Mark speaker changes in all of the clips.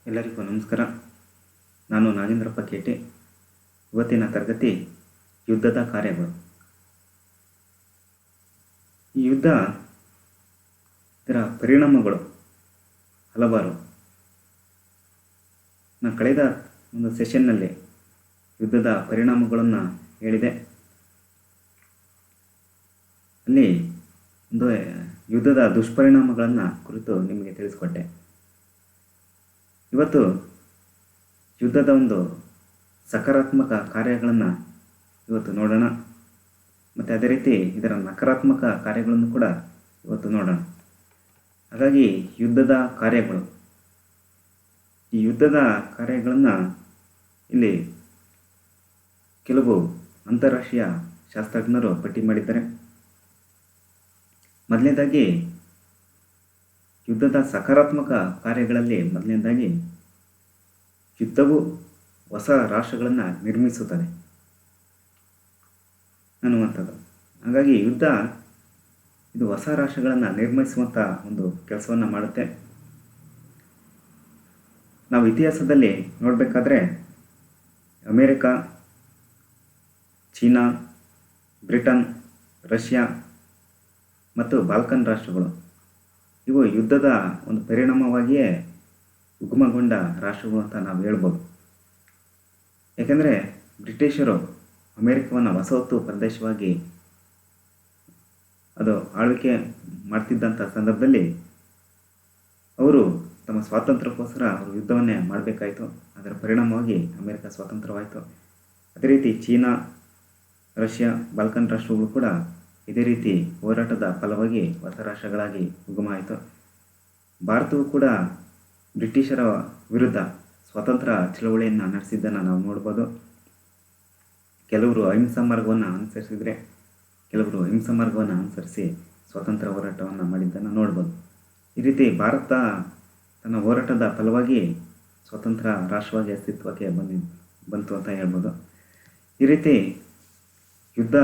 Speaker 1: ಎಲ್ಲರಿಗೂ ನಮಸ್ಕಾರ. ನಾನು ನಾಗೇಂದ್ರಪ್ಪ ಕೇಟೆ. ಇವತ್ತಿನ ತರಗತಿ ಯುದ್ಧದ ಕಾರ್ಯಗಳು. ಈ ಯುದ್ಧ, ಇದರ ಪರಿಣಾಮಗಳು ಹಲವಾರು. ನಾನು ಕಳೆದ ಒಂದು ಸೆಷನ್ನಲ್ಲಿ ಯುದ್ಧದ ಪರಿಣಾಮಗಳನ್ನು ಹೇಳಿದೆ. ಅಲ್ಲಿ ಒಂದು ಯುದ್ಧದ ದುಷ್ಪರಿಣಾಮಗಳನ್ನು ಕುರಿತು ನಿಮಗೆ ತಿಳಿಸ್ಕೊಟ್ಟೆ. ಇವತ್ತು ಯುದ್ಧದ ಒಂದು ಸಕಾರಾತ್ಮಕ ಕಾರ್ಯಗಳನ್ನು ಇವತ್ತು ನೋಡೋಣ, ಮತ್ತು ಅದೇ ರೀತಿ ಇದರ ನಕಾರಾತ್ಮಕ ಕಾರ್ಯಗಳನ್ನು ಕೂಡ ಇವತ್ತು ನೋಡೋಣ. ಹಾಗಾಗಿ ಯುದ್ಧದ ಕಾರ್ಯಗಳು, ಈ ಯುದ್ಧದ ಕಾರ್ಯಗಳನ್ನು ಇಲ್ಲಿ ಕೆಲವು ಅಂತಾರಾಷ್ಟ್ರೀಯ ಶಾಸ್ತ್ರಜ್ಞರು ಪಟ್ಟಿ ಮಾಡಿದ್ದಾರೆ. ಮೊದಲನೇದಾಗಿ ಯುದ್ಧದ ಸಕಾರಾತ್ಮಕ ಕಾರ್ಯಗಳಲ್ಲಿ ಮೊದಲನೇದಾಗಿ ಯುದ್ಧವು ಹೊಸ ರಾಷ್ಟ್ರಗಳನ್ನು ನಿರ್ಮಿಸುತ್ತದೆ ಅನ್ನುವಂಥದ್ದು. ಹಾಗಾಗಿ ಯುದ್ಧ ಇದು ಹೊಸ ರಾಷ್ಟ್ರಗಳನ್ನು ನಿರ್ಮಿಸುವಂಥ ಒಂದು ಕೆಲಸವನ್ನು ಮಾಡುತ್ತೆ. ನಾವು ಇತಿಹಾಸದಲ್ಲಿ ನೋಡಬೇಕಾದ್ರೆ ಅಮೇರಿಕಾ, ಚೀನಾ, ಬ್ರಿಟನ್, ರಷ್ಯಾ ಮತ್ತು ಬಾಲ್ಕನ್ ರಾಷ್ಟ್ರಗಳು ಇವು ಯುದ್ಧದ ಒಂದು ಪರಿಣಾಮವಾಗಿಯೇ ಉಗಮಗೊಂಡ ರಾಷ್ಟ್ರಗಳು ಅಂತ ನಾವು ಹೇಳ್ಬೋದು. ಏಕೆಂದರೆ ಬ್ರಿಟಿಷರು ಅಮೇರಿಕವನ್ನು ವಸಾಹತು ಪ್ರದೇಶವಾಗಿ ಅದು ಆಳ್ವಿಕೆ ಮಾಡ್ತಿದ್ದಂಥ ಸಂದರ್ಭದಲ್ಲಿ ಅವರು ತಮ್ಮ ಸ್ವಾತಂತ್ರ್ಯಕ್ಕೋಸ್ಕರ ಅವರು ಯುದ್ಧವನ್ನೇ ಮಾಡಬೇಕಾಯಿತು. ಅದರ ಪರಿಣಾಮವಾಗಿ ಅಮೇರಿಕ ಸ್ವಾತಂತ್ರ್ಯವಾಯಿತು. ಅದೇ ರೀತಿ ಚೀನಾ, ರಷ್ಯಾ, ಬಾಲ್ಕನ್ ರಾಷ್ಟ್ರಗಳು ಕೂಡ ಇದೇ ರೀತಿ ಹೋರಾಟದ ಫಲವಾಗಿ ಹೊಸ ರಾಷ್ಟ್ರಗಳಾಗಿ ಉಗಮ ಆಯಿತು. ಭಾರತವು ಕೂಡ ಬ್ರಿಟಿಷರ ವಿರುದ್ಧ ಸ್ವತಂತ್ರ ಚಳವಳಿಯನ್ನು ನಡೆಸಿದ್ದನ್ನು ನಾವು ನೋಡ್ಬೋದು. ಕೆಲವರು ಅಹಿಂಸಾ ಮಾರ್ಗವನ್ನು ಅನುಸರಿಸಿದರೆ, ಕೆಲವರು ಹಿಂಸಾ ಮಾರ್ಗವನ್ನು ಅನುಸರಿಸಿ ಸ್ವತಂತ್ರ ಹೋರಾಟವನ್ನು ಮಾಡಿದ್ದನ್ನು ನೋಡ್ಬೋದು. ಈ ರೀತಿ ಭಾರತ ತನ್ನ ಹೋರಾಟದ ಫಲವಾಗಿ ಸ್ವತಂತ್ರ ರಾಷ್ಟ್ರವಾಗಿ ಅಸ್ತಿತ್ವಕ್ಕೆ ಬಂತು ಅಂತ ಹೇಳ್ಬೋದು. ಈ ರೀತಿ ಯುದ್ಧ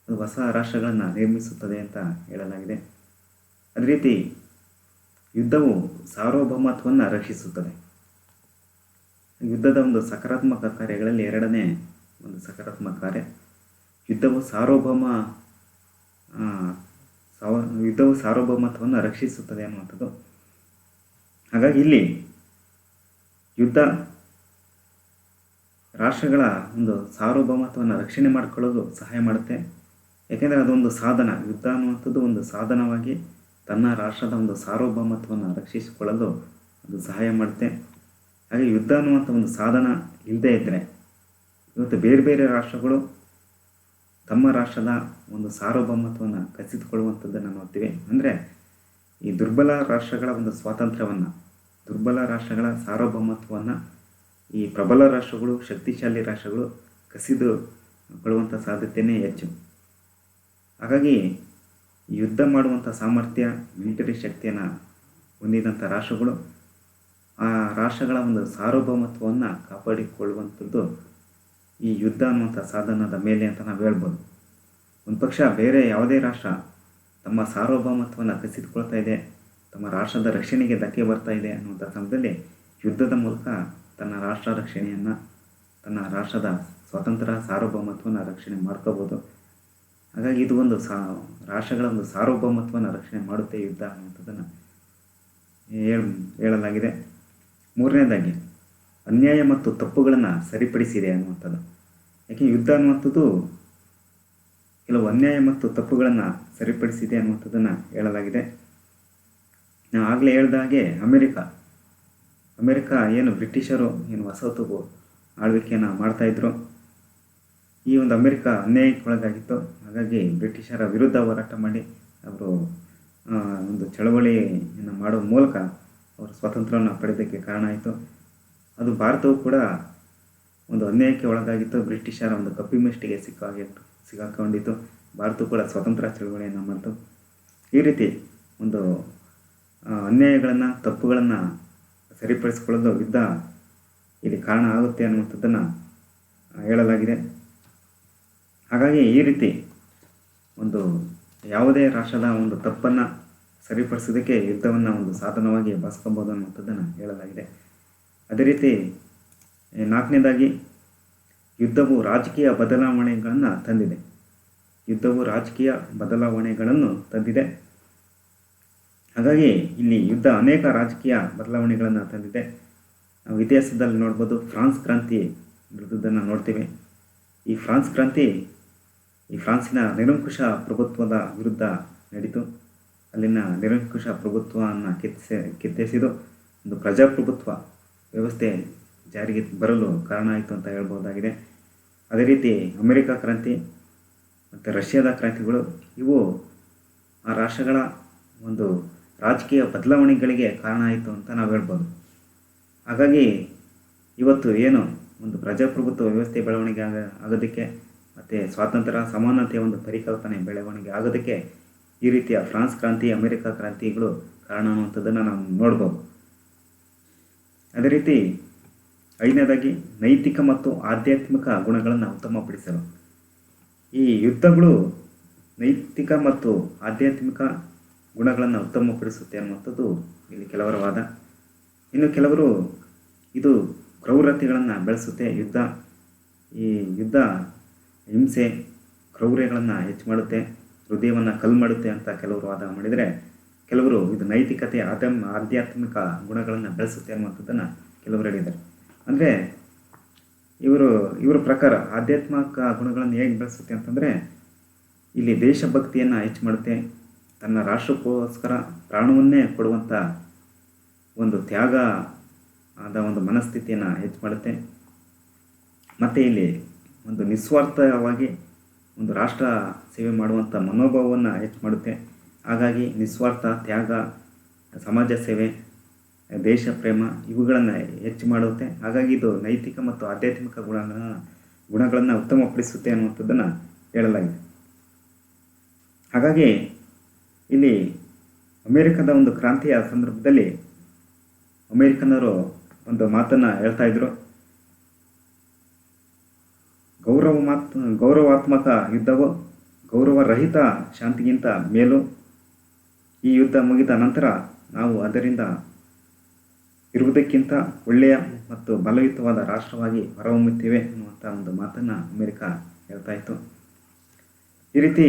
Speaker 1: ಹೊಸ ರಾಷ್ಟ್ರಗಳನ್ನು ನಿರ್ಮಿಸುತ್ತದೆ ಅಂತ ಹೇಳಲಾಗಿದೆ. ಅದೇ ರೀತಿ ಯುದ್ಧವು ಸಾರ್ವಭೌಮತ್ವವನ್ನು ರಕ್ಷಿಸುತ್ತದೆ. ಯುದ್ಧದ ಒಂದು ಸಕಾರಾತ್ಮಕ ಕಾರ್ಯಗಳಲ್ಲಿ ಎರಡನೇ ಒಂದು ಸಕಾರಾತ್ಮಕ ಕಾರ್ಯ, ಯುದ್ಧವು ಸಾರ್ವಭೌಮತ್ವವನ್ನು ರಕ್ಷಿಸುತ್ತದೆ ಅನ್ನುವಂಥದ್ದು. ಹಾಗಾಗಿ ಇಲ್ಲಿ ಯುದ್ಧ ರಾಷ್ಟ್ರಗಳ ಒಂದು ಸಾರ್ವಭೌಮತ್ವವನ್ನು ರಕ್ಷಣೆ ಮಾಡಿಕೊಳ್ಳಲು ಸಹಾಯ ಮಾಡುತ್ತೆ. ಏಕೆಂದರೆ ಅದೊಂದು ಸಾಧನ. ಯುದ್ಧ ಅನ್ನುವಂಥದ್ದು ಒಂದು ಸಾಧನವಾಗಿ ತನ್ನ ರಾಷ್ಟ್ರದ ಒಂದು ಸಾರ್ವಭೌಮತ್ವವನ್ನು ರಕ್ಷಿಸಿಕೊಳ್ಳಲು ಅದು ಸಹಾಯ ಮಾಡುತ್ತೆ. ಹಾಗೆ ಯುದ್ಧ ಅನ್ನುವಂಥ ಒಂದು ಸಾಧನ ಇಲ್ಲದೇ ಇದ್ದರೆ ಇವತ್ತು ಬೇರೆ ಬೇರೆ ರಾಷ್ಟ್ರಗಳು ತಮ್ಮ ರಾಷ್ಟ್ರದ ಒಂದು ಸಾರ್ವಭೌಮತ್ವವನ್ನು ಕಸಿದುಕೊಳ್ಳುವಂಥದ್ದನ್ನು ನೋಡ್ತೀವಿ. ಅಂದರೆ ಈ ದುರ್ಬಲ ರಾಷ್ಟ್ರಗಳ ಒಂದು ಸ್ವಾತಂತ್ರ್ಯವನ್ನು, ದುರ್ಬಲ ರಾಷ್ಟ್ರಗಳ ಸಾರ್ವಭೌಮತ್ವವನ್ನು ಈ ಪ್ರಬಲ ರಾಷ್ಟ್ರಗಳು, ಶಕ್ತಿಶಾಲಿ ರಾಷ್ಟ್ರಗಳು ಕಸಿದುಕೊಳ್ಳುವಂಥ ಸಾಧ್ಯತೆಯೇ ಹೆಚ್ಚು. ಹಾಗಾಗಿ ಯುದ್ಧ ಮಾಡುವಂಥ ಸಾಮರ್ಥ್ಯ, ಮಿಲಿಟರಿ ಶಕ್ತಿಯನ್ನು ಹೊಂದಿದಂಥ ರಾಷ್ಟ್ರಗಳು ಆ ರಾಷ್ಟ್ರಗಳ ಒಂದು ಸಾರ್ವಭೌಮತ್ವವನ್ನು ಕಾಪಾಡಿಕೊಳ್ಳುವಂಥದ್ದು ಈ ಯುದ್ಧ ಅನ್ನುವಂಥ ಸಾಧನದ ಮೇಲೆ ಅಂತ ನಾವು ಹೇಳ್ಬೋದು. ಒಂದು ಪಕ್ಷ ಬೇರೆ ಯಾವುದೇ ರಾಷ್ಟ್ರ ತಮ್ಮ ಸಾರ್ವಭೌಮತ್ವವನ್ನು ಕಸಿದುಕೊಳ್ತಾ ಇದೆ, ತಮ್ಮ ರಾಷ್ಟ್ರದ ರಕ್ಷಣೆಗೆ ಧಕ್ಕೆ ಬರ್ತಾ ಇದೆ ಅನ್ನುವಂಥ ಸಮಯದಲ್ಲಿ ಯುದ್ಧದ ಮೂಲಕ ತನ್ನ ರಾಷ್ಟ್ರ ರಕ್ಷಣೆಯನ್ನು, ತನ್ನ ರಾಷ್ಟ್ರದ ಸ್ವತಂತ್ರ ಸಾರ್ವಭೌಮತ್ವವನ್ನು ರಕ್ಷಣೆ ಮಾಡ್ಕೋಬೋದು. ಹಾಗಾಗಿ ಇದು ಒಂದು ರಾಷ್ಟ್ರಗಳ ಒಂದು ಸಾರ್ವಭೌಮತ್ವವನ್ನು ರಕ್ಷಣೆ ಮಾಡುತ್ತೆ ಯುದ್ಧ ಅನ್ನುವಂಥದ್ದನ್ನು ಹೇಳಲಾಗಿದೆ. ಮೂರನೇದಾಗಿ ಅನ್ಯಾಯ ಮತ್ತು ತಪ್ಪುಗಳನ್ನು ಸರಿಪಡಿಸಿದೆ ಅನ್ನುವಂಥದ್ದು. ಯಾಕೆ ಯುದ್ಧ ಅನ್ನುವಂಥದ್ದು ಕೆಲವು ಅನ್ಯಾಯ ಮತ್ತು ತಪ್ಪುಗಳನ್ನು ಸರಿಪಡಿಸಿದೆ ಅನ್ನುವಂಥದ್ದನ್ನು ಹೇಳಲಾಗಿದೆ. ನಾವು ಆಗಲೇ ಹೇಳಿದ ಹಾಗೆ ಅಮೇರಿಕ ಏನು ಬ್ರಿಟಿಷರು ಏನು ವಸಾಹತು ಆಳ್ವಿಕೆಯನ್ನು ಮಾಡ್ತಾಯಿದ್ರು, ಈ ಒಂದು ಅಮೇರಿಕ ಅನ್ಯಾಯಕ್ಕೊಳಗಾಗಿತ್ತು. ಹಾಗಾಗಿ ಬ್ರಿಟಿಷರ ವಿರುದ್ಧ ಹೋರಾಟ ಮಾಡಿ ಅವರು ಒಂದು ಚಳವಳಿಯನ್ನು ಮಾಡುವ ಮೂಲಕ ಅವರು ಸ್ವಾತಂತ್ರ್ಯವನ್ನು ಪಡೆಯೋದಕ್ಕೆ ಕಾರಣ ಆಯಿತು. ಅದು ಭಾರತವು ಕೂಡ ಒಂದು ಅನ್ಯಾಯಕ್ಕೆ ಒಳಗಾಗಿತ್ತು, ಬ್ರಿಟಿಷರ ಒಂದು ಕಪಿಮುಷ್ಟಿಗೆ ಸಿಕ್ಕಾಕೊಂಡಿತ್ತು. ಭಾರತವು ಕೂಡ ಸ್ವತಂತ್ರ ಚಳವಳಿಯನ್ನು ಮಾಡಿತು. ಈ ರೀತಿ ಒಂದು ಅನ್ಯಾಯಗಳನ್ನು, ತಪ್ಪುಗಳನ್ನು ಸರಿಪಡಿಸಿಕೊಳ್ಳಲು ಯುದ್ಧ ಇಲ್ಲಿ ಕಾರಣ ಆಗುತ್ತೆ ಅನ್ನುವಂಥದ್ದನ್ನು ಹೇಳಲಾಗಿದೆ. ಹಾಗಾಗಿ ಈ ರೀತಿ ಒಂದು ಯಾವುದೇ ರಾಷ್ಟ್ರದ ಒಂದು ತಪ್ಪನ್ನು ಸರಿಪಡಿಸೋದಕ್ಕೆ ಯುದ್ಧವನ್ನು ಒಂದು ಸಾಧನವಾಗಿ ಬಳಸ್ಕೊಬೋದು ಅನ್ನುವಂಥದ್ದನ್ನು ಹೇಳಲಾಗಿದೆ. ಅದೇ ರೀತಿ ನಾಲ್ಕನೇದಾಗಿ ಯುದ್ಧವು ರಾಜಕೀಯ ಬದಲಾವಣೆಗಳನ್ನು ತಂದಿದೆ. ಯುದ್ಧವು ರಾಜಕೀಯ ಬದಲಾವಣೆಗಳನ್ನು ತಂದಿದೆ. ಹಾಗಾಗಿ ಇಲ್ಲಿ ಯುದ್ಧ ಅನೇಕ ರಾಜಕೀಯ ಬದಲಾವಣೆಗಳನ್ನು ತಂದಿದೆ. ನಾವು ಇತಿಹಾಸದಲ್ಲಿ ನೋಡ್ಬೋದು, ಫ್ರಾನ್ಸ್ ಕ್ರಾಂತಿ ನಡೆದುದನ್ನು ನೋಡ್ತೀವಿ. ಈ ಫ್ರಾನ್ಸ್ ಕ್ರಾಂತಿ ಈ ಫ್ರಾನ್ಸಿನ ನಿರಂಕುಶ ಪ್ರಭುತ್ವದ ವಿರುದ್ಧ ನಡೀತು. ಅಲ್ಲಿನ ನಿರಂಕುಶ ಪ್ರಭುತ್ವವನ್ನು ಕಿತ್ತೆಸೆದು ಒಂದು ಪ್ರಜಾಪ್ರಭುತ್ವ ವ್ಯವಸ್ಥೆ ಜಾರಿಗೆ ಬರಲು ಕಾರಣ ಆಯಿತು ಅಂತ ಹೇಳ್ಬೋದಾಗಿದೆ. ಅದೇ ರೀತಿ ಅಮೆರಿಕ ಕ್ರಾಂತಿ ಮತ್ತು ರಷ್ಯಾದ ಕ್ರಾಂತಿಗಳು ಇವು ಆ ರಾಷ್ಟ್ರಗಳ ಒಂದು ರಾಜಕೀಯ ಬದಲಾವಣೆಗಳಿಗೆ ಕಾರಣ ಆಯಿತು ಅಂತ ನಾವು ಹೇಳ್ಬೋದು. ಹಾಗಾಗಿ ಇವತ್ತು ಏನು ಒಂದು ಪ್ರಜಾಪ್ರಭುತ್ವ ವ್ಯವಸ್ಥೆ ಬೆಳವಣಿಗೆ ಆಗೋದಕ್ಕೆ ಮತ್ತು ಸ್ವಾತಂತ್ರ್ಯ ಸಮಾನತೆಯ ಒಂದು ಪರಿಕಲ್ಪನೆ ಬೆಳವಣಿಗೆ ಆಗೋದಕ್ಕೆ ಈ ರೀತಿಯ ಫ್ರಾನ್ಸ್ ಕ್ರಾಂತಿ, ಅಮೆರಿಕ ಕ್ರಾಂತಿಗಳು ಕಾರಣ ಅನ್ನುವಂಥದ್ದನ್ನು ನಾವು ನೋಡ್ಬೋದು. ಅದೇ ರೀತಿ ಐದನೇದಾಗಿ ನೈತಿಕ ಮತ್ತು ಆಧ್ಯಾತ್ಮಿಕ ಗುಣಗಳನ್ನು ಉತ್ತಮಪಡಿಸಲು. ಈ ಯುದ್ಧಗಳು ನೈತಿಕ ಮತ್ತು ಆಧ್ಯಾತ್ಮಿಕ ಗುಣಗಳನ್ನು ಉತ್ತಮಪಡಿಸುತ್ತೆ ಅನ್ನುವಂಥದ್ದು ಇಲ್ಲಿ ಕೆಲವರ ವಾದ. ಇನ್ನು ಕೆಲವರು ಇದು ಕ್ರೌರತೆಗಳನ್ನು ಬೆಳೆಸುತ್ತೆ. ಈ ಯುದ್ಧ ಹಿಂಸೆ ಕ್ರೌರ್ಯಗಳನ್ನು ಹೆಚ್ಚು ಮಾಡುತ್ತೆ, ಹೃದಯವನ್ನು ಕಲ್ಲು ಮಾಡುತ್ತೆ ಅಂತ ಕೆಲವರು ವಾದ ಮಾಡಿದರೆ, ಕೆಲವರು ಇದು ನೈತಿಕತೆ ಆಧ್ಯಾತ್ಮಿಕ ಗುಣಗಳನ್ನು ಬೆಳೆಸುತ್ತೆ ಅನ್ನುವಂಥದ್ದನ್ನು ಕೆಲವರು ಹೇಳಿದ್ದಾರೆ. ಅಂದರೆ ಇವರ ಪ್ರಕಾರ ಆಧ್ಯಾತ್ಮಿಕ ಗುಣಗಳನ್ನು ಹೇಗೆ ಬೆಳೆಸುತ್ತೆ ಅಂತಂದರೆ, ಇಲ್ಲಿ ದೇಶಭಕ್ತಿಯನ್ನು ಹೆಚ್ಚು ಮಾಡುತ್ತೆ, ತನ್ನ ರಾಷ್ಟ್ರಕ್ಕೋಸ್ಕರ ಪ್ರಾಣವನ್ನೇ ಕೊಡುವಂಥ ಒಂದು ತ್ಯಾಗ ಆದ ಒಂದು ಮನಸ್ಥಿತಿಯನ್ನು ಹೆಚ್ಚು ಮಾಡುತ್ತೆ. ಮತ್ತು ಇಲ್ಲಿ ಒಂದು ನಿಸ್ವಾರ್ಥವಾಗಿ ಒಂದು ರಾಷ್ಟ್ರ ಸೇವೆ ಮಾಡುವಂಥ ಮನೋಭಾವವನ್ನು ಹೆಚ್ಚು ಮಾಡುತ್ತೆ. ಹಾಗಾಗಿ ನಿಸ್ವಾರ್ಥ ತ್ಯಾಗ, ಸಮಾಜ ಸೇವೆ, ದೇಶ ಪ್ರೇಮ ಇವುಗಳನ್ನು ಹೆಚ್ಚು ಮಾಡುತ್ತೆ. ಹಾಗಾಗಿ ಇದು ನೈತಿಕ ಮತ್ತು ಆಧ್ಯಾತ್ಮಿಕ ಗುಣಗಳನ್ನು ಉತ್ತಮಪಡಿಸುತ್ತೆ ಅನ್ನುವಂಥದ್ದನ್ನು ಹೇಳಲಾಗಿದೆ. ಹಾಗಾಗಿ ಇಲ್ಲಿ ಅಮೇರಿಕದ ಒಂದು ಕ್ರಾಂತಿಯ ಸಂದರ್ಭದಲ್ಲಿ ಅಮೇರಿಕನ್ನರು ಒಂದು ಮಾತನ್ನು ಹೇಳ್ತಾ ಇದ್ರು, ಗೌರವಾತ್ಮಕ ಯುದ್ಧವು ಗೌರವರಹಿತ ಶಾಂತಿಗಿಂತ ಮೇಲು. ಈ ಯುದ್ಧ ಮುಗಿದ ನಂತರ ನಾವು ಅದರಿಂದ ಇರುವುದಕ್ಕಿಂತ ಒಳ್ಳೆಯ ಮತ್ತು ಬಲಯುತವಾದ ರಾಷ್ಟ್ರವಾಗಿ ಹೊರಹೊಮ್ಮುತ್ತೇವೆ ಅನ್ನುವಂಥ ಒಂದು ಮಾತನ್ನು ಅಮೆರಿಕ ಹೇಳ್ತಾ ಇತ್ತು. ಈ ರೀತಿ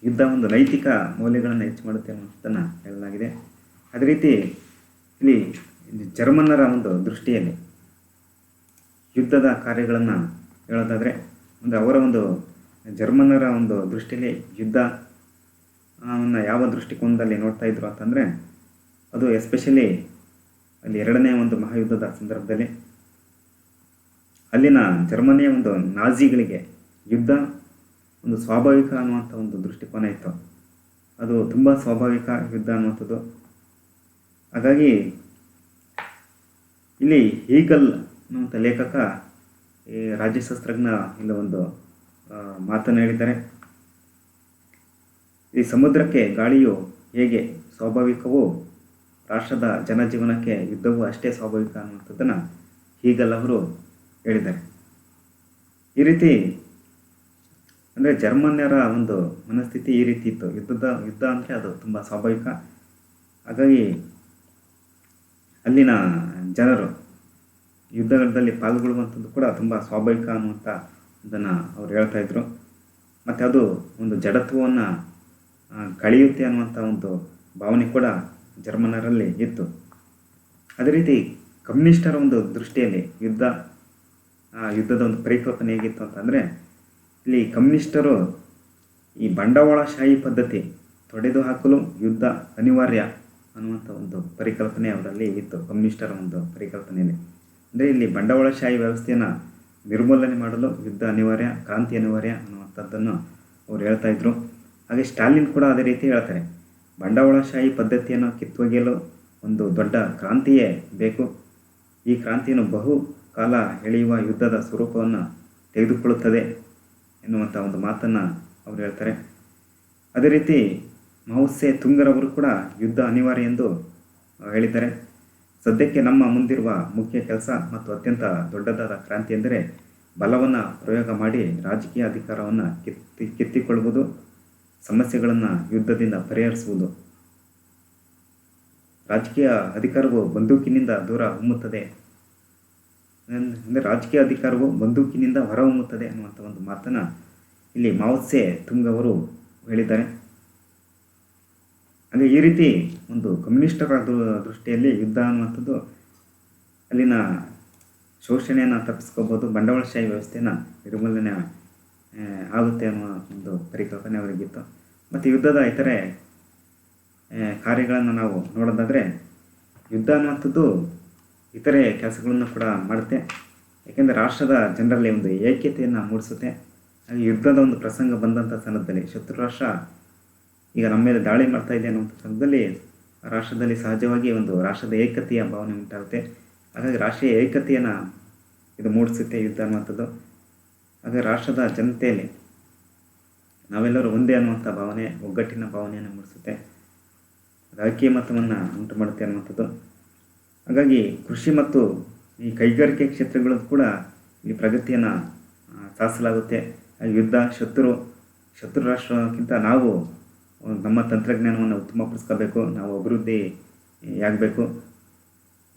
Speaker 1: ಯುದ್ಧ ಒಂದು ನೈತಿಕ ಮೌಲ್ಯಗಳನ್ನು ಹೆಚ್ಚು ಮಾಡುತ್ತೆ ಅನ್ನೋದನ್ನು ಹೇಳಲಾಗಿದೆ. ಅದೇ ರೀತಿ ಇಲ್ಲಿ ಜರ್ಮನ್ನರ ಒಂದು ದೃಷ್ಟಿಯಲ್ಲಿ ಯುದ್ಧದ ಕಾರ್ಯಗಳನ್ನು ಹೇಳೋದಾದರೆ, ಅಂದರೆ ಅವರ ಒಂದು ಜರ್ಮನ್ನರ ಒಂದು ದೃಷ್ಟಿಯಲ್ಲಿ ಯುದ್ಧ ಯಾವ ದೃಷ್ಟಿಕೋನದಲ್ಲಿ ನೋಡ್ತಾ ಇದ್ರು ಅಂತಂದರೆ, ಅದು ಎಸ್ಪೆಷಲಿ ಅಲ್ಲಿ ಎರಡನೇ ಒಂದು ಮಹಾಯುದ್ಧದ ಸಂದರ್ಭದಲ್ಲಿ ಅಲ್ಲಿನ ಜರ್ಮನಿಯ ಒಂದು ನಾಜಿಗಳಿಗೆ ಯುದ್ಧ ಒಂದು ಸ್ವಾಭಾವಿಕ ಅನ್ನುವಂಥ ಒಂದು ದೃಷ್ಟಿಕೋನ ಇತ್ತು. ಅದು ತುಂಬ ಸ್ವಾಭಾವಿಕ ಯುದ್ಧ ಅನ್ನುವಂಥದ್ದು. ಹಾಗಾಗಿ ಇಲ್ಲಿ ಹೀಗಲ್ ಅನ್ನುವಂಥ ಲೇಖಕ, ಈ ರಾಜ್ಯಶಾಸ್ತ್ರಜ್ಞ ಇಲ್ಲಿ ಒಂದು ಮಾತನ್ನು ಹೇಳಿದ್ದಾರೆ. ಈ ಸಮುದ್ರಕ್ಕೆ ಗಾಳಿಯು ಹೇಗೆ ಸ್ವಾಭಾವಿಕವೋ ರಾಷ್ಟ್ರದ ಜನಜೀವನಕ್ಕೆ ಯುದ್ಧವು ಅಷ್ಟೇ ಸ್ವಾಭಾವಿಕ ಅನ್ನುವಂಥದ್ದನ್ನು ಹೀಗಲ್ ಅವರು ಹೇಳಿದ್ದಾರೆ. ಈ ರೀತಿ ಅಂದರೆ ಜರ್ಮನ್ಯರ ಒಂದು ಮನಸ್ಥಿತಿ ಈ ರೀತಿ ಇತ್ತು. ಯುದ್ಧ ಅಂದರೆ ಅದು ತುಂಬ ಸ್ವಾಭಾವಿಕ. ಹಾಗಾಗಿ ಅಲ್ಲಿನ ಜನರು ಯುದ್ಧಗಳಲ್ಲಿ ಪಾಲ್ಗೊಳ್ಳುವಂಥದ್ದು ಕೂಡ ತುಂಬ ಸ್ವಾಭಾವಿಕ ಅನ್ನುವಂಥ ಅದನ್ನು ಅವ್ರು ಹೇಳ್ತಾ ಇದ್ರು. ಮತ್ತು ಅದು ಒಂದು ಜಡತ್ವವನ್ನು ಕಳೆಯುತ್ತೆ ಅನ್ನುವಂಥ ಒಂದು ಭಾವನೆ ಕೂಡ ಜರ್ಮನರಲ್ಲಿ ಇತ್ತು. ಅದೇ ರೀತಿ ಕಮ್ಯುನಿಸ್ಟರ ಒಂದು ದೃಷ್ಟಿಯಲ್ಲಿ ಯುದ್ಧದ ಒಂದು ಪರಿಕಲ್ಪನೆ ಹೇಗಿತ್ತು ಅಂತಂದರೆ, ಇಲ್ಲಿ ಕಮ್ಯುನಿಸ್ಟರು ಈ ಬಂಡವಾಳಶಾಹಿ ಪದ್ಧತಿ ತೊಡೆದು ಹಾಕಲು ಯುದ್ಧ ಅನಿವಾರ್ಯ ಅನ್ನುವಂಥ ಒಂದು ಪರಿಕಲ್ಪನೆ ಅವರಲ್ಲಿ ಇತ್ತು. ಕಮ್ಯುನಿಸ್ಟರ ಒಂದು ಪರಿಕಲ್ಪನೆಯಲ್ಲಿ ಅಂದರೆ ಇಲ್ಲಿ ಬಂಡವಾಳಶಾಹಿ ವ್ಯವಸ್ಥೆಯನ್ನು ನಿರ್ಮೂಲನೆ ಮಾಡಲು ಯುದ್ಧ ಅನಿವಾರ್ಯ, ಕ್ರಾಂತಿ ಅನಿವಾರ್ಯ ಅನ್ನುವಂಥದ್ದನ್ನು ಅವರು ಹೇಳ್ತಾ ಇದ್ರು. ಹಾಗೆ ಸ್ಟಾಲಿನ್ ಕೂಡ ಅದೇ ರೀತಿ ಹೇಳ್ತಾರೆ, ಬಂಡವಾಳಶಾಹಿ ಪದ್ಧತಿಯನ್ನು ಕಿತ್ತೊಗೆಯಲು ಒಂದು ದೊಡ್ಡ ಕ್ರಾಂತಿಯೇ ಬೇಕು. ಈ ಕ್ರಾಂತಿಯನ್ನು ಬಹು ಕಾಲ ಎಳೆಯುವ ಯುದ್ಧದ ಸ್ವರೂಪವನ್ನು ತೆಗೆದುಕೊಳ್ಳುತ್ತದೆ ಎನ್ನುವಂಥ ಒಂದು ಮಾತನ್ನು ಅವರು ಹೇಳ್ತಾರೆ. ಅದೇ ರೀತಿ ಮಾವುಸೆ ತುಂಗರವರು ಕೂಡ ಯುದ್ಧ ಅನಿವಾರ್ಯ ಎಂದು ಹೇಳಿದ್ದಾರೆ. ಸದ್ಯಕ್ಕೆ ನಮ್ಮ ಮುಂದಿರುವ ಮುಖ್ಯ ಕೆಲಸ ಮತ್ತು ಅತ್ಯಂತ ದೊಡ್ಡದಾದ ಕ್ರಾಂತಿ ಎಂದರೆ ಬಲವನ್ನು ಪ್ರಯೋಗ ಮಾಡಿ ರಾಜಕೀಯ ಅಧಿಕಾರವನ್ನು ಕಿತ್ತಿಕೊಳ್ಳುವುದು, ಸಮಸ್ಯೆಗಳನ್ನು ಯುದ್ಧದಿಂದ ಪರಿಹರಿಸುವುದು. ರಾಜಕೀಯ ಅಧಿಕಾರವು ಬಂದೂಕಿನಿಂದ ದೂರ ಹೊಮ್ಮುತ್ತದೆ, ಅಂದರೆ ರಾಜಕೀಯ ಅಧಿಕಾರವು ಬಂದೂಕಿನಿಂದ ಹೊರಹೊಮ್ಮುತ್ತದೆ ಅನ್ನುವಂಥ ಒಂದು ಮಾತನ್ನು ಇಲ್ಲಿ ಮಾವೋತ್ಸೆ ತುಂಗ್ ಅವರು ಹೇಳಿದ್ದಾರೆ. ಹಾಗೆ ಈ ರೀತಿ ಒಂದು ಕಮ್ಯುನಿಸ್ಟರ ದೃಷ್ಟಿಯಲ್ಲಿ ಯುದ್ಧ ಅನ್ನುವಂಥದ್ದು ಅಲ್ಲಿನ ಶೋಷಣೆಯನ್ನು ತಪ್ಪಿಸ್ಕೋಬೋದು, ಬಂಡವಾಳಶಾಹಿ ವ್ಯವಸ್ಥೆಯನ್ನು ನಿರ್ಮೂಲನೆ ಆಗುತ್ತೆ ಅನ್ನುವ ಒಂದು ಪರಿಕಲ್ಪನೆ ಅವರಿಗಿತ್ತು. ಮತ್ತು ಯುದ್ಧದ ಇತರೆ ಕಾರ್ಯಗಳನ್ನು ನಾವು ನೋಡೋದಾದರೆ ಯುದ್ಧ ಅನ್ನುವಂಥದ್ದು ಇತರೆ ಕೆಲಸಗಳನ್ನು ಕೂಡ ಮಾಡುತ್ತೆ. ಏಕೆಂದರೆ ರಾಷ್ಟ್ರದ ಜನರಲ್ಲಿ ಒಂದು ಏಕತೆಯನ್ನು ಮೂಡಿಸುತ್ತೆ. ಹಾಗೆ ಯುದ್ಧದ ಒಂದು ಪ್ರಸಂಗ ಬಂದಂಥ ಸಂದರ್ಭದಲ್ಲಿ ಶತ್ರು ರಾಷ್ಟ್ರ ಈಗ ನಮ್ಮ ಮೇಲೆ ದಾಳಿ ಮಾಡ್ತಾ ಇದೆ ಅನ್ನುವಂಥ ಸಂದರ್ಭದಲ್ಲಿ ಆ ರಾಷ್ಟ್ರದಲ್ಲಿ ಸಹಜವಾಗಿ ಒಂದು ರಾಷ್ಟ್ರದ ಏಕತೆಯ ಭಾವನೆ ಉಂಟಾಗುತ್ತೆ. ಹಾಗಾಗಿ ರಾಷ್ಟ್ರೀಯ ಏಕತೆಯನ್ನು ಇದು ಮೂಡಿಸುತ್ತೆ ಯುದ್ಧ ಅನ್ನುವಂಥದ್ದು. ಹಾಗೆ ರಾಷ್ಟ್ರದ ಜನತೆಯಲ್ಲಿ ನಾವೆಲ್ಲರೂ ಒಂದೇ ಅನ್ನುವಂಥ ಭಾವನೆ, ಒಗ್ಗಟ್ಟಿನ ಭಾವನೆಯನ್ನು ಮೂಡಿಸುತ್ತೆ, ಐಕ್ಯಮತವನ್ನು ಉಂಟು ಮಾಡುತ್ತೆ ಅನ್ನುವಂಥದ್ದು. ಹಾಗಾಗಿ ಕೃಷಿ ಮತ್ತು ಈ ಕೈಗಾರಿಕೆ ಕ್ಷೇತ್ರಗಳು ಕೂಡ ಈ ಪ್ರಗತಿಯನ್ನು ಸಾಧಿಸಲಾಗುತ್ತೆ. ಯುದ್ಧ ಶತ್ರು ರಾಷ್ಟ್ರಕ್ಕಿಂತ ನಾವು ನಮ್ಮ ತಂತ್ರಜ್ಞಾನವನ್ನು ಉತ್ತಮಪಡಿಸ್ಕೋಬೇಕು, ನಾವು ಅಭಿವೃದ್ಧಿ ಆಗಬೇಕು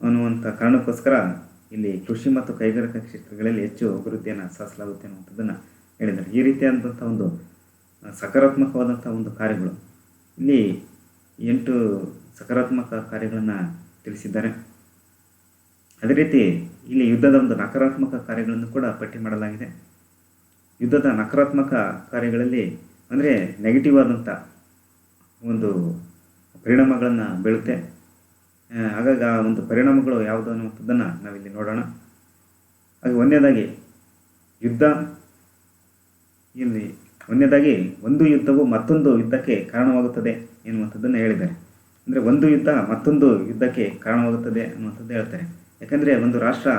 Speaker 1: ಅನ್ನುವಂಥ ಕಾರಣಕ್ಕೋಸ್ಕರ ಇಲ್ಲಿ ಕೃಷಿ ಮತ್ತು ಕೈಗಾರಿಕಾ ಕ್ಷೇತ್ರಗಳಲ್ಲಿ ಹೆಚ್ಚು ಅಭಿವೃದ್ಧಿಯನ್ನು ಸಾಧಿಸಲಾಗುತ್ತೆ ಅನ್ನುವಂಥದ್ದನ್ನು ಹೇಳಿದ್ದಾರೆ. ಈ ರೀತಿಯಾದಂಥ ಒಂದು ಸಕಾರಾತ್ಮಕವಾದಂಥ ಒಂದು ಕಾರ್ಯಗಳು ಇಲ್ಲಿ 8 ಸಕಾರಾತ್ಮಕ ಕಾರ್ಯಗಳನ್ನು ತಿಳಿಸಿದ್ದಾರೆ. ಅದೇ ರೀತಿ ಇಲ್ಲಿ ಯುದ್ಧದ ಒಂದು ನಕಾರಾತ್ಮಕ ಕಾರ್ಯಗಳನ್ನು ಕೂಡ ಪಟ್ಟಿ ಮಾಡಲಾಗಿದೆ. ಯುದ್ಧದ ನಕಾರಾತ್ಮಕ ಕಾರ್ಯಗಳಲ್ಲಿ ಅಂದರೆ ನೆಗೆಟಿವ್ ಆದಂಥ ಒಂದು ಪರಿಣಾಮಗಳನ್ನು ಬೀಳುತ್ತೆ. ಹಾಗಾಗಿ ಆ ಒಂದು ಪರಿಣಾಮಗಳು ಯಾವುದು ಅನ್ನುವಂಥದ್ದನ್ನು ನಾವಿಲ್ಲಿ ನೋಡೋಣ. ಹಾಗೆ ಒಂದನೇದಾಗಿ ಒಂದು ಯುದ್ಧವು ಮತ್ತೊಂದು ಯುದ್ಧಕ್ಕೆ ಕಾರಣವಾಗುತ್ತದೆ ಎನ್ನುವಂಥದ್ದನ್ನು ಹೇಳಿದ್ದಾರೆ. ಅಂದರೆ ಒಂದು ಯುದ್ಧ ಮತ್ತೊಂದು ಯುದ್ಧಕ್ಕೆ ಕಾರಣವಾಗುತ್ತದೆ ಅನ್ನುವಂಥದ್ದು ಹೇಳ್ತಾರೆ. ಯಾಕಂದರೆ ಒಂದು ರಾಷ್ಟ್ರ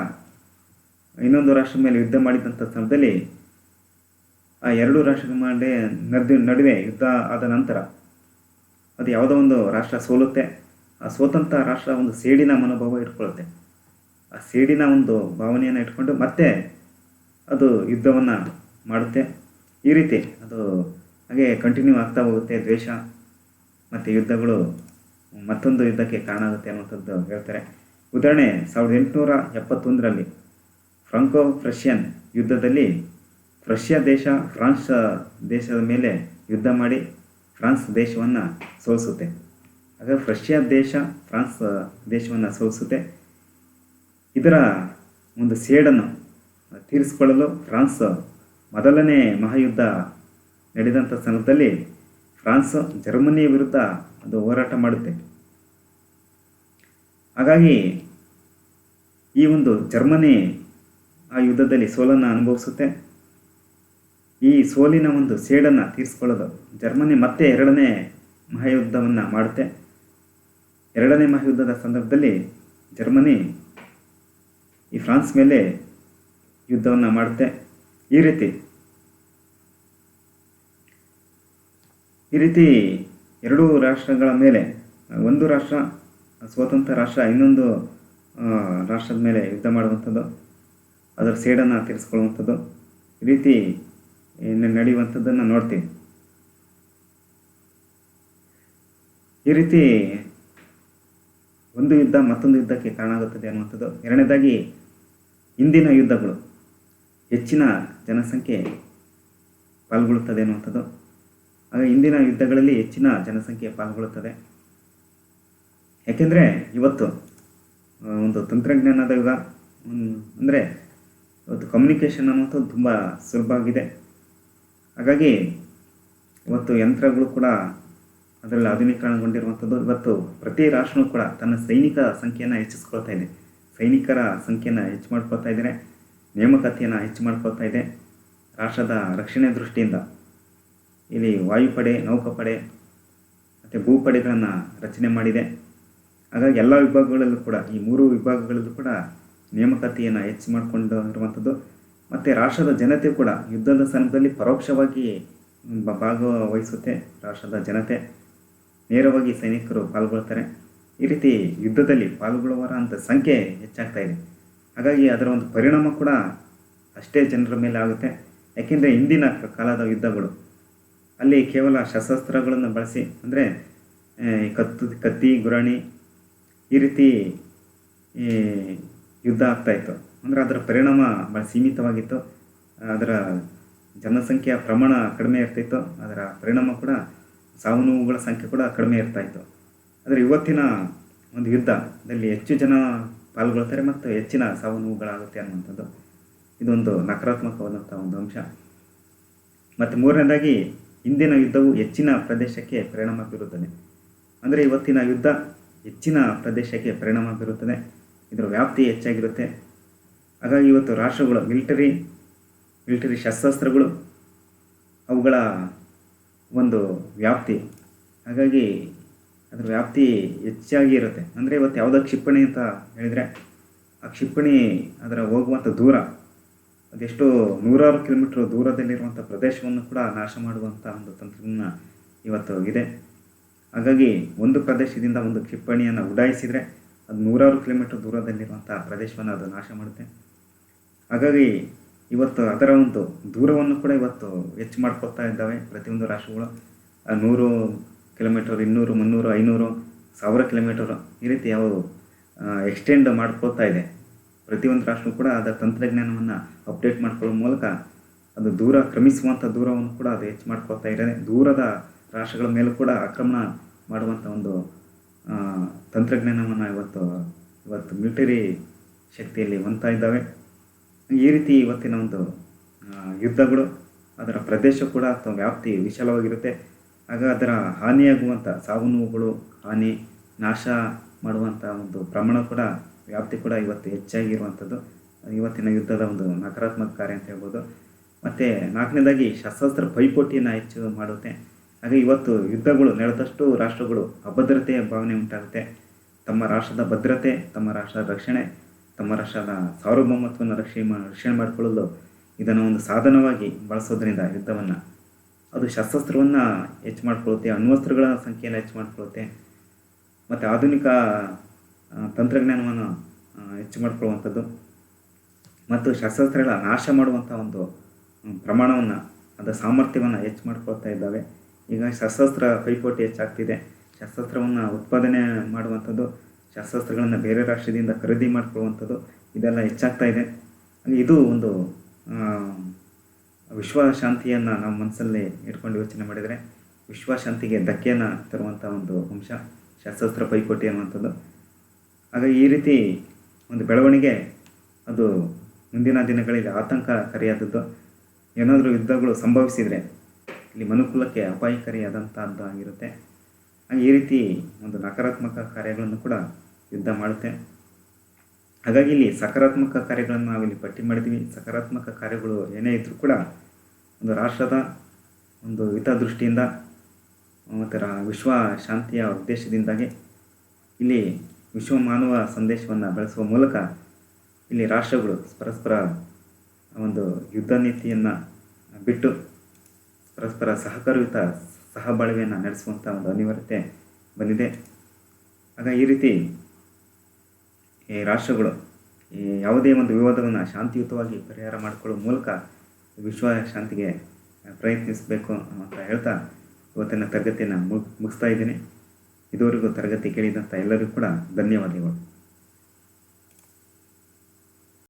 Speaker 1: ಇನ್ನೊಂದು ರಾಷ್ಟ್ರ ಮೇಲೆ ಯುದ್ಧ ಮಾಡಿದಂಥ ಸಮಯದಲ್ಲಿ ಆ ಎರಡು ರಾಷ್ಟ್ರಗಳ ನಡುವೆ ಯುದ್ಧ ಆದ ನಂತರ ಅದು ಯಾವುದೋ ಒಂದು ರಾಷ್ಟ್ರ ಸೋಲುತ್ತೆ. ಆ ಸೋತಂಥ ರಾಷ್ಟ್ರ ಒಂದು ಸೇಡಿನ ಮನೋಭಾವ ಇಟ್ಕೊಳ್ಳುತ್ತೆ. ಆ ಸೇಡಿನ ಒಂದು ಭಾವನೆಯನ್ನು ಇಟ್ಕೊಂಡು ಮತ್ತೆ ಅದು ಯುದ್ಧವನ್ನು ಮಾಡುತ್ತೆ. ಈ ರೀತಿ ಅದು ಹಾಗೆ ಕಂಟಿನ್ಯೂ ಆಗ್ತಾ ಹೋಗುತ್ತೆ. ದ್ವೇಷ ಮತ್ತು ಯುದ್ಧಗಳು ಮತ್ತೊಂದು ಯುದ್ಧಕ್ಕೆ ಕಾರಣ ಆಗುತ್ತೆ ಅನ್ನುವಂಥದ್ದು ಹೇಳ್ತಾರೆ. ಉದಾಹರಣೆ 1871ರಲ್ಲಿ ಫ್ರಾಂಕೋ ಪ್ರಷಿಯನ್ ಯುದ್ಧದಲ್ಲಿ ಪ್ರಷ್ಯಾ ದೇಶ ಫ್ರಾನ್ಸ್ ದೇಶದ ಮೇಲೆ ಯುದ್ಧ ಮಾಡಿ ಫ್ರಾನ್ಸ್ ದೇಶವನ್ನು ಸೋಲಿಸುತ್ತೆ. ಹಾಗಾಗಿ ಪ್ರಷ್ಯಾ ದೇಶ ಫ್ರಾನ್ಸ್ ದೇಶವನ್ನು ಸೋಲಿಸುತ್ತೆ. ಇದರ ಒಂದು ಸೇಡನ್ನು ತೀರಿಸಿಕೊಳ್ಳಲು ಫ್ರಾನ್ಸ್ ಮೊದಲನೇ ಮಹಾಯುದ್ಧ ನಡೆದಂಥ ಸಂದರ್ಭದಲ್ಲಿ ಫ್ರಾನ್ಸ್ ಜರ್ಮನಿಯ ವಿರುದ್ಧ ಅದು ಹೋರಾಟ ಮಾಡುತ್ತೆ. ಹಾಗಾಗಿ ಈ ಒಂದು ಜರ್ಮನಿ ಆ ಯುದ್ಧದಲ್ಲಿ ಸೋಲನ್ನು ಅನುಭವಿಸುತ್ತೆ. ಈ ಸೋಲಿನ ಒಂದು ಸೇಡನ್ನು ತೀರಿಸಿಕೊಳ್ಳೋದು ಜರ್ಮನಿ ಮತ್ತೆ 2ನೇ ಮಹಾಯುದ್ಧವನ್ನು ಮಾಡುತ್ತೆ. 2ನೇ ಮಹಾಯುದ್ಧದ ಸಂದರ್ಭದಲ್ಲಿ ಜರ್ಮನಿ ಈ ಫ್ರಾನ್ಸ್ ಮೇಲೆ ಯುದ್ಧವನ್ನು ಮಾಡುತ್ತೆ. ಈ ರೀತಿ ಎರಡೂ ರಾಷ್ಟ್ರಗಳ ಮೇಲೆ ಒಂದು ರಾಷ್ಟ್ರ ಸ್ವತಂತ್ರ ರಾಷ್ಟ್ರ ಇನ್ನೊಂದು ರಾಷ್ಟ್ರದ ಮೇಲೆ ಯುದ್ಧ ಮಾಡುವಂಥದ್ದು, ಅದರ ಸೇಡನ್ನು ತೀರಿಸ್ಕೊಳ್ಳುವಂಥದ್ದು, ಈ ರೀತಿ ನಡೆಯುವಂಥದ್ದನ್ನು ನೋಡ್ತೀವಿ. ಈ ರೀತಿ ಒಂದು ಯುದ್ಧ ಮತ್ತೊಂದು ಯುದ್ಧಕ್ಕೆ ಕಾರಣ ಆಗುತ್ತದೆ ಅನ್ನುವಂಥದ್ದು. ಎರಡನೇದಾಗಿ ಇಂದಿನ ಯುದ್ಧಗಳು ಹೆಚ್ಚಿನ ಜನಸಂಖ್ಯೆ ಪಾಲ್ಗೊಳ್ಳುತ್ತದೆ ಅನ್ನುವಂಥದ್ದು. ಆಗ ಇಂದಿನ ಯುದ್ಧಗಳಲ್ಲಿ ಹೆಚ್ಚಿನ ಜನಸಂಖ್ಯೆ ಪಾಲ್ಗೊಳ್ಳುತ್ತದೆ. ಯಾಕೆಂದರೆ ಇವತ್ತು ಒಂದು ತಂತ್ರಜ್ಞಾನದ ಯುಗ, ಅಂದರೆ ಇವತ್ತು ಕಮ್ಯುನಿಕೇಷನ್ ಅನ್ನುವಂಥದ್ದು ತುಂಬ ಸುಲಭ ಆಗಿದೆ. ಹಾಗಾಗಿ ಇವತ್ತು ಯಂತ್ರಗಳು ಕೂಡ ಅದರಲ್ಲಿ ಆಧುನೀಕರಣಗೊಂಡಿರುವಂಥದ್ದು. ಇವತ್ತು ಪ್ರತಿ ರಾಷ್ಟ್ರವೂ ಕೂಡ ತನ್ನ ಸೈನಿಕ ಸಂಖ್ಯೆಯನ್ನು ಹೆಚ್ಚಿಸ್ಕೊಳ್ತಾ ಇದೆ, ಸೈನಿಕರ ಸಂಖ್ಯೆಯನ್ನು ಹೆಚ್ಚು ಮಾಡ್ಕೊಳ್ತಾ ಇದ್ದಾರೆ, ನೇಮಕಾತಿಯನ್ನು ಹೆಚ್ಚು ಮಾಡ್ಕೊಳ್ತಾ ಇದೆ. ರಾಷ್ಟ್ರದ ರಕ್ಷಣೆ ದೃಷ್ಟಿಯಿಂದ ಇಲ್ಲಿ ವಾಯುಪಡೆ, ನೌಕಾಪಡೆ ಮತ್ತು ಭೂಪಡೆಗಳನ್ನು ರಚನೆ ಮಾಡಿದೆ. ಹಾಗಾಗಿ ಎಲ್ಲ ವಿಭಾಗಗಳಲ್ಲೂ ಕೂಡ ಈ 3 ವಿಭಾಗಗಳಲ್ಲೂ ಕೂಡ ನೇಮಕಾತಿಯನ್ನು ಹೆಚ್ಚು ಮಾಡಿಕೊಂಡು ಇರುವಂಥದ್ದು. ಮತ್ತು ರಾಷ್ಟ್ರದ ಜನತೆ ಕೂಡ ಯುದ್ಧದ ಸಂದರ್ಭದಲ್ಲಿ ಪರೋಕ್ಷವಾಗಿ ಭಾಗವಹಿಸುತ್ತೆ. ರಾಷ್ಟ್ರದ ಜನತೆ ನೇರವಾಗಿ ಸೈನಿಕರು ಪಾಲ್ಗೊಳ್ತಾರೆ. ಈ ರೀತಿ ಯುದ್ಧದಲ್ಲಿ ಪಾಲ್ಗೊಳ್ಳುವವರ ಅಂತ ಸಂಖ್ಯೆ ಹೆಚ್ಚಾಗ್ತಾ ಇದೆ. ಹಾಗಾಗಿ ಅದರ ಒಂದು ಪರಿಣಾಮ ಕೂಡ ಅಷ್ಟೇ ಜನರ ಮೇಲೆ ಆಗುತ್ತೆ. ಯಾಕೆಂದರೆ ಇಂದಿನ ಕಾಲದ ಯುದ್ಧಗಳು ಅಲ್ಲಿ ಕೇವಲ ಶಸ್ತ್ರಾಸ್ತ್ರಗಳನ್ನು ಬಳಸಿ, ಅಂದರೆ ಕತ್ತಿ, ಗುರಾಣಿ ಈ ರೀತಿ ಈ ಯುದ್ಧ ಆಗ್ತಾಯಿತ್ತು. ಅಂದರೆ ಅದರ ಪರಿಣಾಮ ಭಾಳ ಸೀಮಿತವಾಗಿತ್ತು. ಅದರ ಜನಸಂಖ್ಯೆಯ ಪ್ರಮಾಣ ಕಡಿಮೆ ಇರ್ತಿತ್ತು. ಅದರ ಪರಿಣಾಮ ಕೂಡ ಸಾವು ನೋವುಗಳ ಸಂಖ್ಯೆ ಕೂಡ ಕಡಿಮೆ ಇರ್ತಾಯಿತ್ತು. ಆದರೆ ಇವತ್ತಿನ ಒಂದು ಯುದ್ಧದಲ್ಲಿ ಹೆಚ್ಚು ಜನ ಪಾಲ್ಗೊಳ್ತಾರೆ ಮತ್ತು ಹೆಚ್ಚಿನ ಸಾವು ನೋವುಗಳಾಗುತ್ತೆ ಅನ್ನುವಂಥದ್ದು ಇದೊಂದು ನಕಾರಾತ್ಮಕವಾದಂಥ ಒಂದು ಅಂಶ. ಮತ್ತು ಮೂರನೇದಾಗಿ ಇಂದಿನ ಯುದ್ಧವು ಹೆಚ್ಚಿನ ಪ್ರದೇಶಕ್ಕೆ ಪರಿಣಾಮ ಬೀರುತ್ತದೆ. ಅಂದರೆ ಇವತ್ತಿನ ಯುದ್ಧ ಹೆಚ್ಚಿನ ಪ್ರದೇಶಕ್ಕೆ ಪರಿಣಾಮ ಬೀರುತ್ತದೆ. ಇದರ ವ್ಯಾಪ್ತಿ ಹೆಚ್ಚಾಗಿರುತ್ತೆ. ಹಾಗಾಗಿ ಇವತ್ತು ರಾಷ್ಟ್ರಗಳು ಮಿಲಿಟರಿ ಶಸ್ತ್ರಾಸ್ತ್ರಗಳು ಅವುಗಳ ಒಂದು ವ್ಯಾಪ್ತಿ, ಹಾಗಾಗಿ ಅದರ ವ್ಯಾಪ್ತಿ ಹೆಚ್ಚಾಗಿ ಇರುತ್ತೆ. ಅಂದರೆ ಇವತ್ತು ಯಾವುದೋ ಕ್ಷಿಪಣಿ ಅಂತ ಹೇಳಿದರೆ ಆ ಕ್ಷಿಪಣಿ ಅದರ ಹೋಗುವಂಥ ದೂರ ಅದೆಷ್ಟೋ ನೂರಾರು ಕಿಲೋಮೀಟ್ರ್ ದೂರದಲ್ಲಿರುವಂಥ ಪ್ರದೇಶವನ್ನು ಕೂಡ ನಾಶ ಮಾಡುವಂಥ ಒಂದು ತಂತ್ರಜ್ಞಾನ ಇವತ್ತು ಇದೆ. ಹಾಗಾಗಿ ಒಂದು ಪ್ರದೇಶದಿಂದ ಒಂದು ಕ್ಷಿಪಣಿಯನ್ನು ಉಡಾಯಿಸಿದರೆ ಅದು ನೂರಾರು ಕಿಲೋಮೀಟ್ರ್ ದೂರದಲ್ಲಿರುವಂಥ ಪ್ರದೇಶವನ್ನು ಅದು ನಾಶ ಮಾಡುತ್ತೆ. ಹಾಗಾಗಿ ಇವತ್ತು ಅದರ ಒಂದು ದೂರವನ್ನು ಕೂಡ ಇವತ್ತು ಹೆಚ್ಚು ಮಾಡ್ಕೊಳ್ತಾ ಇದ್ದಾವೆ ಪ್ರತಿಯೊಂದು ರಾಷ್ಟ್ರಗಳು. 100 ಕಿಲೋಮೀಟರ್, 200, 300, 500, 1000 ಕಿಲೋಮೀಟರ್ ಈ ರೀತಿ ಯಾವ ಎಕ್ಸ್ಟೆಂಡ್ ಮಾಡ್ಕೊಳ್ತಾ ಇದೆ. ಪ್ರತಿಯೊಂದು ರಾಷ್ಟ್ರವು ಕೂಡ ಅದರ ತಂತ್ರಜ್ಞಾನವನ್ನು ಅಪ್ಡೇಟ್ ಮಾಡ್ಕೊಳ್ಳೋ ಮೂಲಕ ಅದು ಕ್ರಮಿಸುವಂಥ ದೂರವನ್ನು ಕೂಡ ಅದು ಹೆಚ್ಚು ಮಾಡ್ಕೊಳ್ತಾ ಇದೆ. ದೂರದ ರಾಷ್ಟ್ರಗಳ ಮೇಲೂ ಕೂಡ ಆಕ್ರಮಣ ಮಾಡುವಂಥ ಒಂದು ತಂತ್ರಜ್ಞಾನವನ್ನು ಇವತ್ತು ಮಿಲಿಟರಿ ಶಕ್ತಿಯಲ್ಲಿ ಹೊಂದ್ತಾ ಇದ್ದಾವೆ. ಈ ರೀತಿ ಇವತ್ತಿನ ಒಂದು ಯುದ್ಧಗಳು ಅದರ ಪ್ರದೇಶ ಕೂಡ ಅಥವಾ ವ್ಯಾಪ್ತಿ ವಿಶಾಲವಾಗಿರುತ್ತೆ. ಆಗ ಅದರ ಹಾನಿಯಾಗುವಂಥ ಸಾವು ನೋವುಗಳು, ನಾಶ ಮಾಡುವಂಥ ಒಂದು ಪ್ರಮಾಣ ಕೂಡ, ವ್ಯಾಪ್ತಿ ಕೂಡ ಇವತ್ತು ಹೆಚ್ಚಾಗಿರುವಂಥದ್ದು ಇವತ್ತಿನ ಯುದ್ಧದ ಒಂದು ನಕಾರಾತ್ಮಕ ಕಾರ್ಯ ಅಂತ ಹೇಳ್ಬೋದು. ಮತ್ತು ನಾಲ್ಕನೇದಾಗಿ ಶಸ್ತ್ರಾಸ್ತ್ರ ಪೈಪೋಟಿಯನ್ನು ಹೆಚ್ಚು ಮಾಡುತ್ತೆ. ಹಾಗೆ ಇವತ್ತು ಯುದ್ಧಗಳು ನಡೆದಷ್ಟು ರಾಷ್ಟ್ರಗಳು ಅಭದ್ರತೆಯ ಭಾವನೆ ಉಂಟಾಗುತ್ತೆ. ತಮ್ಮ ರಾಷ್ಟ್ರದ ಭದ್ರತೆ, ತಮ್ಮ ರಾಷ್ಟ್ರದ ರಕ್ಷಣೆ, ತಮ್ಮ ರಾಷ್ಟ್ರದ ಸಾರ್ವಭೌಮತ್ವವನ್ನು ರಕ್ಷಣೆ ಮಾಡಿಕೊಳ್ಳಲು ಇದನ್ನು ಒಂದು ಸಾಧನವಾಗಿ ಬಳಸೋದ್ರಿಂದ ಯುದ್ಧವನ್ನು ಅದು ಶಸ್ತ್ರಾಸ್ತ್ರವನ್ನು ಹೆಚ್ಚು ಮಾಡಿಕೊಳ್ಳುತ್ತೆ, ಅಣ್ವಸ್ತ್ರಗಳ ಸಂಖ್ಯೆಯನ್ನು ಹೆಚ್ಚು ಮಾಡಿಕೊಳ್ಳುತ್ತೆ, ಮತ್ತು ಆಧುನಿಕ ತಂತ್ರಜ್ಞಾನವನ್ನು ಹೆಚ್ಚು ಮಾಡಿಕೊಳ್ಳುವಂಥದ್ದು ಮತ್ತು ಶಸ್ತ್ರಾಸ್ತ್ರಗಳ ನಾಶ ಮಾಡುವಂಥ ಒಂದು ಪ್ರಮಾಣವನ್ನು, ಅದರ ಸಾಮರ್ಥ್ಯವನ್ನು ಹೆಚ್ಚು ಮಾಡ್ಕೊಳ್ತಾ ಇದ್ದಾವೆ. ಈಗ ಶಸ್ತ್ರಾಸ್ತ್ರ ಪೈಪೋಟಿ ಹೆಚ್ಚಾಗ್ತಿದೆ. ಶಸ್ತ್ರಾಸ್ತ್ರವನ್ನು ಉತ್ಪಾದನೆ ಮಾಡುವಂಥದ್ದು, ಶಸ್ತ್ರಾಸ್ತ್ರಗಳನ್ನು ಬೇರೆ ರಾಷ್ಟ್ರದಿಂದ ಖರೀದಿ ಮಾಡಿಕೊಳ್ಳುವಂಥದ್ದು ಇದೆಲ್ಲ ಹೆಚ್ಚಾಗ್ತಾ ಇದೆ. ಇದು ಒಂದು ವಿಶ್ವ ಶಾಂತಿಯನ್ನು ನಾವು ಮನಸ್ಸಲ್ಲಿ ಇಟ್ಕೊಂಡು ಯೋಚನೆ ಮಾಡಿದರೆ ವಿಶ್ವ ಶಾಂತಿಗೆ ಧಕ್ಕೆಯನ್ನು ತರುವಂಥ ಒಂದು ಅಂಶ ಶಸ್ತ್ರಾಸ್ತ್ರ ಪೈಪೋಟಿ ಅನ್ನುವಂಥದ್ದು. ಹಾಗಾಗಿ ಈ ರೀತಿ ಒಂದು ಬೆಳವಣಿಗೆ ಅದು ಮುಂದಿನ ದಿನಗಳಲ್ಲಿ ಆತಂಕಕಾರಿಯಾದದ್ದು. ಏನಾದರೂ ಯುದ್ಧಗಳು ಸಂಭವಿಸಿದರೆ ಇಲ್ಲಿ ಮನುಕುಲಕ್ಕೆ ಅಪಾಯಕಾರಿಯಾದಂಥದ್ದಾಗಿರುತ್ತೆ. ಹಾಗೆ ಈ ರೀತಿ ಒಂದು ನಕಾರಾತ್ಮಕ ಕಾರ್ಯಗಳನ್ನು ಕೂಡ ಯುದ್ಧ ಮಾಡುತ್ತೆ. ಹಾಗಾಗಿ ಇಲ್ಲಿ ಸಕಾರಾತ್ಮಕ ಕಾರ್ಯಗಳನ್ನು ನಾವಿಲ್ಲಿ ಪಟ್ಟಿ ಮಾಡಿದ್ದೀವಿ. ಸಕಾರಾತ್ಮಕ ಕಾರ್ಯಗಳು ಏನೇ ಇದ್ದರೂ ಕೂಡ ಒಂದು ರಾಷ್ಟ್ರದ ಒಂದು ಹಿತದೃಷ್ಟಿಯಿಂದ ಮತ್ತು ವಿಶ್ವ ಶಾಂತಿಯ ಉದ್ದೇಶದಿಂದಾಗಿ ಇಲ್ಲಿ ವಿಶ್ವ ಮಾನವ ಸಂದೇಶವನ್ನು ಬೆಳೆಸುವ ಮೂಲಕ ಇಲ್ಲಿ ರಾಷ್ಟ್ರಗಳು ಪರಸ್ಪರ ಒಂದು ಯುದ್ಧ ನೀತಿಯನ್ನು ಬಿಟ್ಟು ಪರಸ್ಪರ ಸಹಕಾರಯುತ ಸಹಬಾಳ್ವೆಯನ್ನು ನಡೆಸುವಂಥ ಒಂದು ಅನಿವಾರ್ಯತೆ ಬಂದಿದೆ. ಆಗ ಈ ರೀತಿ ಈ ರಾಷ್ಟ್ರಗಳು ಯಾವುದೇ ಒಂದು ವಿವಾದವನ್ನು ಶಾಂತಿಯುತವಾಗಿ ಪರಿಹಾರ ಮಾಡಿಕೊಳ್ಳುವ ಮೂಲಕ ವಿಶ್ವ ಶಾಂತಿಗೆ ಪ್ರಯತ್ನಿಸಬೇಕು ಅಂತ ಹೇಳ್ತಾ ಇವತ್ತಿನ ತರಗತಿಯನ್ನು ಮುಗಿಸ್ತಾ ಇದ್ದೀನಿ. ಇದುವರೆಗೂ ತರಗತಿ ಕೇಳಿದಂಥ ಎಲ್ಲರಿಗೂ ಕೂಡ ಧನ್ಯವಾದಗಳು.